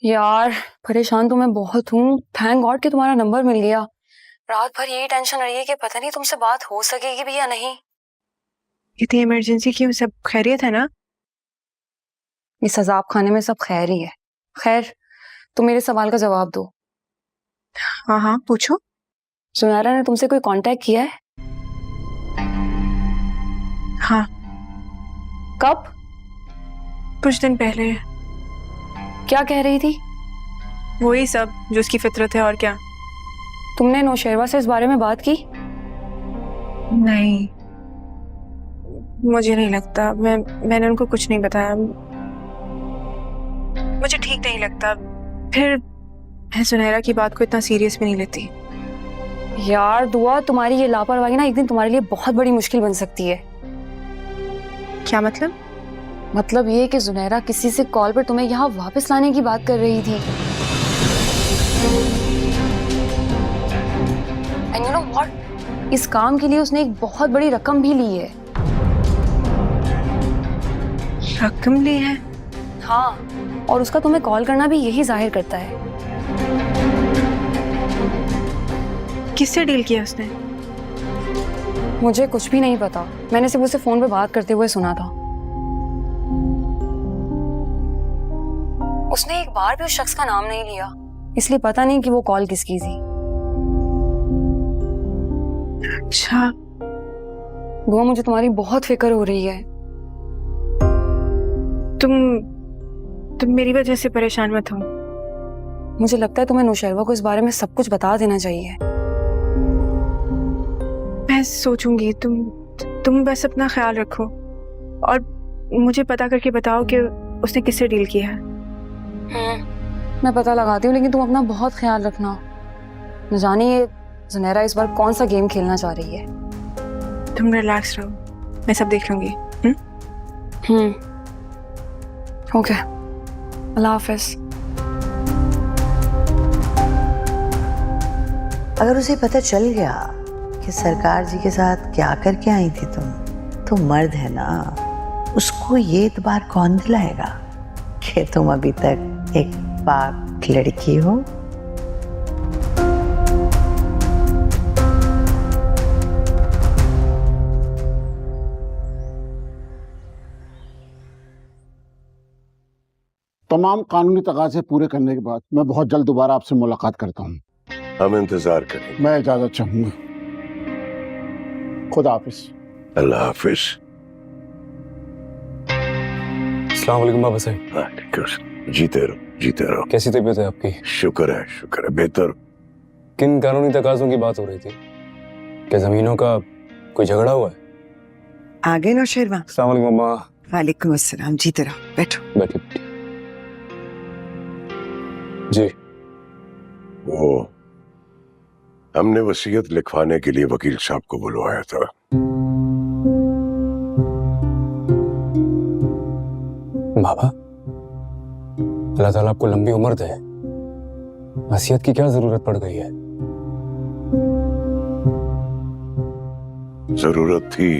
यार परेशान तो मैं बहुत हूँ। थैंक गॉड कि तुम्हारा नंबर मिल गया। रात भर यही टेंशन रही है कि पता नहीं तुमसे बात हो सकेगी भी या नहीं। इतनी इमरजेंसी क्यों? सब खैरियत है ना? इस अजाब खाने में सब खैर ही है। खैर, तुम मेरे सवाल का जवाब दो। हाँ हाँ, पूछो। सुनैरा ने तुमसे कोई कांटेक्ट किया है? हाँ, कब? कुछ दिन पहले। क्या कह रही थी? वही सब जो उसकी फितरत है, और क्या। तुमने नौशेरवा से इस बारे में बात की? नहीं, मुझे नहीं लगता। मैंने उनको कुछ नहीं बताया। मुझे ठीक नहीं लगता। फिर मैं सुनैरा की बात को इतना सीरियस भी नहीं लेती। यार दुआ, तुम्हारी ये लापरवाही ना एक दिन तुम्हारे लिए बहुत बड़ी मुश्किल बन सकती है। क्या मतलब? मतलब ये कि जुनैरा किसी से कॉल पर तुम्हें यहाँ वापस लाने की बात कर रही थी। एंड यू नो व्हाट, इस काम के लिए उसने एक बहुत बड़ी रकम भी ली है। रकम ली है? हाँ, और उसका तुम्हें कॉल करना भी यही जाहिर करता है। किससे डील किया उसने? मुझे कुछ भी नहीं पता, मैंने सिर्फ उसे फोन पे बात करते हुए सुना था। उसने एक बार भी उस शख्स का नाम नहीं लिया, इसलिए पता नहीं कि वो कॉल किसकी थी। अच्छा। दुआ, मुझे तुम्हारी बहुत फिक्र हो रही है। तुम मेरी वजह से परेशान मत हो। मुझे लगता है तुम्हें नौशेरवा को इस बारे में सब कुछ बता देना चाहिए। मैं सोचूंगी। तुम बस अपना ख्याल रखो और मुझे पता करके बताओ कि उसने किससे डील किया है। मैं पता लगाती हूँ, लेकिन तुम अपना बहुत ख्याल रखना। न जाने ये जुनैरा इस बार कौन सा गेम खेलना चाह रही है। तुम रिलैक्स रहो, मैं सब देख लूंगी। ओके, अल्लाह हाफिज। अगर उसे पता चल गया कि सरकार जी के साथ क्या करके आई थी तुम, तो मर्द है ना, उसको ये एतबार कौन दिलाएगा कि तुम अभी तक एक पाक लड़की हो। तमाम कानूनी तकाज़े पूरे करने के बाद मैं बहुत जल्द दोबारा आपसे मुलाकात करता हूँ। हम इंतजार करेंगे। मैं इजाजत चाहूंगा। खुदा हाफिज। अल्लाह हाफिज। अस्सलाम वालेकुम बाबा साहब। जीते रहो, जीते रहो। कैसी तबीयत है आपकी? शुक्र है, बेहतर। किन कानूनी तकाजों की बात हो रही थी? क्या जमीनों का कोई झगड़ा हुआ है? आगे नौशेरवा। अस्सलाम वालेकुम अम्मा। वालेकुम अस्सलाम। जीते रहो, बैठो। बैठिए जी। वो हमने वसीयत लिखवाने के लिए वकील साहब को बुलवाया था। बाबा, अल्लाह ताला आपको लंबी उम्र दे। वसीयत की क्या जरूरत पड़ गई है? जरूरत थी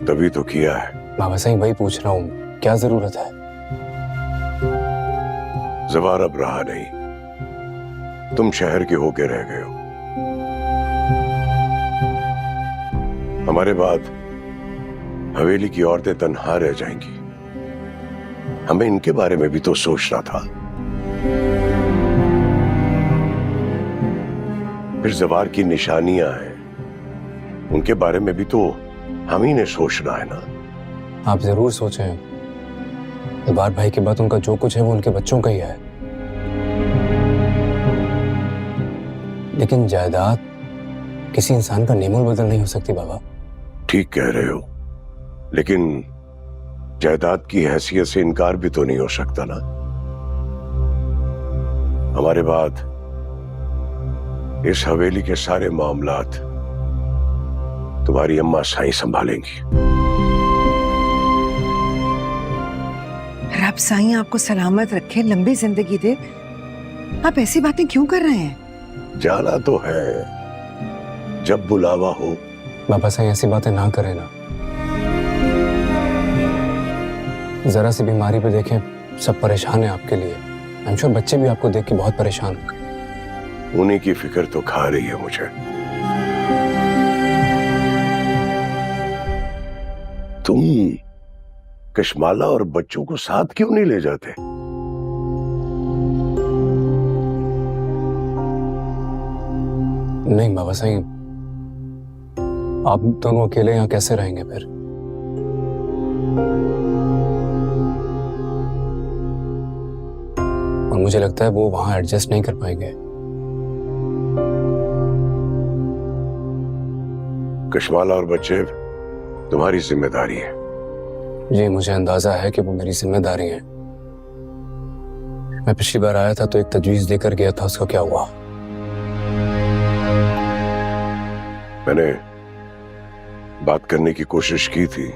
तभी तो किया है। बाबा साहब वही पूछ रहा हूँ, क्या जरूरत है? जवार अब रहा नहीं, तुम शहर के होके रह गए हो। हमारे बाद हवेली की औरतें तन्हा रह जाएंगी। हमें इनके बारे में भी तो सोचना था। फिर जवार की निशानियां हैं, उनके बारे में भी तो हम ही ने सोचना है ना। आप जरूर सोचें, जवार भाई के बाद उनका जो कुछ है वो उनके बच्चों का ही है। लेकिन जायदाद किसी इंसान का नेमोल बदल नहीं हो सकती बाबा। ठीक कह रहे हो, लेकिन जायदाद की हैसियत से इनकार भी तो नहीं हो सकता ना। हमारे बाद इस हवेली के सारे मामलात तुम्हारी अम्मा साईं संभालेंगी। रब साईं आपको सलामत रखे, लंबी जिंदगी दे। आप ऐसी बातें क्यों कर रहे हैं? जाना तो है, जब बुलावा हो। बाबा साहब ऐसी बातें ना करें ना। जरा सी बीमारी पे देखें, सब परेशान है आपके लिए। आई एम श्योर बच्चे भी आपको देख के बहुत परेशान होंगे। उन्हीं की फिक्र तो खा रही है मुझे। तुम कशमाला और बच्चों को साथ क्यों नहीं ले जाते? नहीं बाबा साईं, आप दोनों अकेले यहाँ कैसे रहेंगे फिर? और मुझे लगता है वो वहां एडजस्ट नहीं कर पाएंगे। कशमाला और बच्चे तुम्हारी जिम्मेदारी है। जी मुझे अंदाजा है कि वो मेरी जिम्मेदारी है। मैं पिछली बार आया था तो एक तजवीज देकर गया था, उसका क्या हुआ? मैंने बात करने की कोशिश की थी,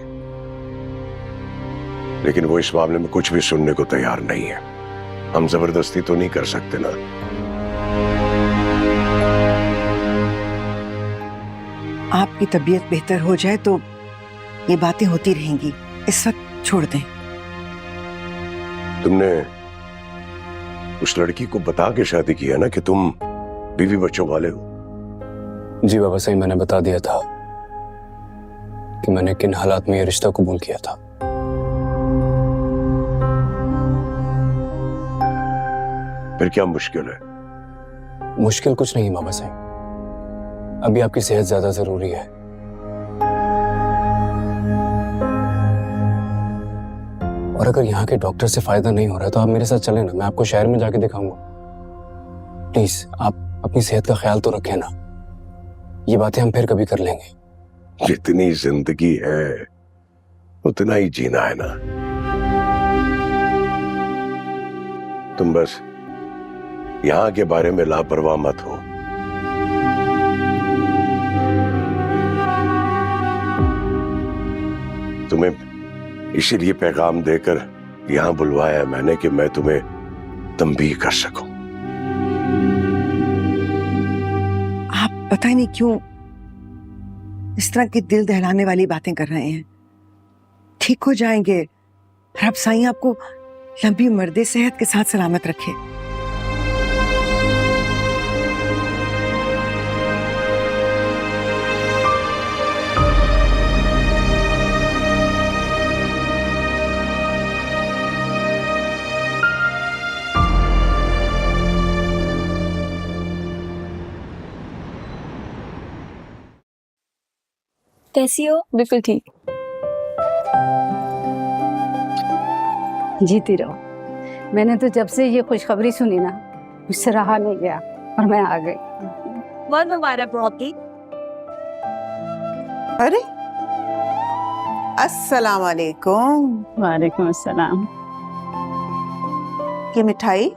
लेकिन वो इस मामले में कुछ भी सुनने को तैयार नहीं है। हम जबरदस्ती तो नहीं कर सकते ना। आपकी तबीयत बेहतर हो जाए तो ये बातें होती रहेंगी, इस वक्त छोड़ दें। तुमने उस लड़की को बता के शादी किया ना कि तुम बीवी बच्चों वाले हो? जी बाबा साईं, मैंने बता दिया था कि मैंने किन हालात में ये रिश्ता कबूल किया था। फिर क्या मुश्किल है? मुश्किल कुछ नहीं बाबा साईं, अभी आपकी सेहत ज्यादा जरूरी है। और अगर यहाँ के डॉक्टर से फायदा नहीं हो रहा है तो आप मेरे साथ चलें ना, मैं आपको शहर में जाके दिखाऊंगा। प्लीज आप अपनी सेहत का ख्याल तो रखें ना, ये बातें हम फिर कभी कर लेंगे। जितनी जिंदगी है उतना ही जीना है ना। तुम बस यहाँ के बारे में लापरवाह मत हो। तुम्हें इसीलिए पैगाम देकर यहां बुलवाया मैंने कि मैं तुम्हें तंबीह कर सकूं। आप पता नहीं क्यों इस तरह की दिल दहलाने वाली बातें कर रहे हैं। ठीक हो जाएंगे। रब साईं आपको लंबी उम्र दे, सेहत के साथ सलामत रखे। कैसी हो? बिल्कुल ठीक। जीती रहो। मैंने तो जब से ये खुशखबरी सुनी ना, मुझसे रहा नहीं गया और मैं आ गई। बहुत मुबारक बहुत। अरे अस्सलाम वालेकुम। वालेकुम अस्सलाम। ये मिठाई,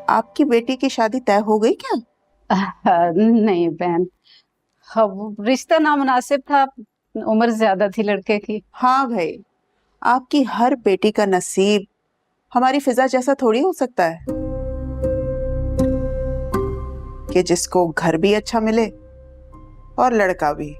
आपकी बेटी की शादी तय हो गई क्या? नहीं बहन, अब रिश्ता नामुनासिब था, उम्र ज्यादा थी लड़के की। हाँ भाई, आपकी हर बेटी का नसीब हमारी फिजा जैसा थोड़ी हो सकता है कि जिसको घर भी अच्छा मिले और लड़का भी।